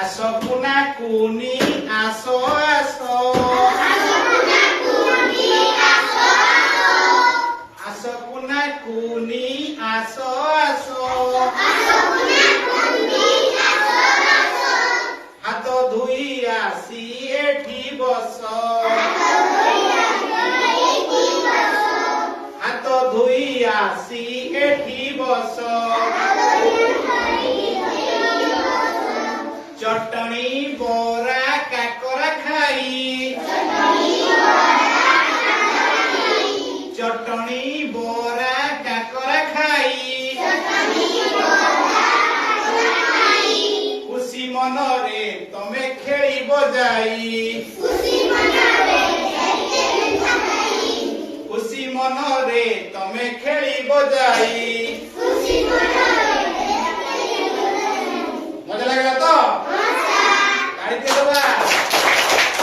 Asokuna kuni aso aso. Asokuna kuni aso aso. Asokuna kuni aso aso. Asokuna kuni aso aso. Hato dhui asi ethi boso. Hato dhui asi ethi boso. चटनी बोरा काकरा खाई चटनी बोरा काकरा खाई खुशी मनरे तमे खेली बजाई खुशी मनरे तमे खेली बजाई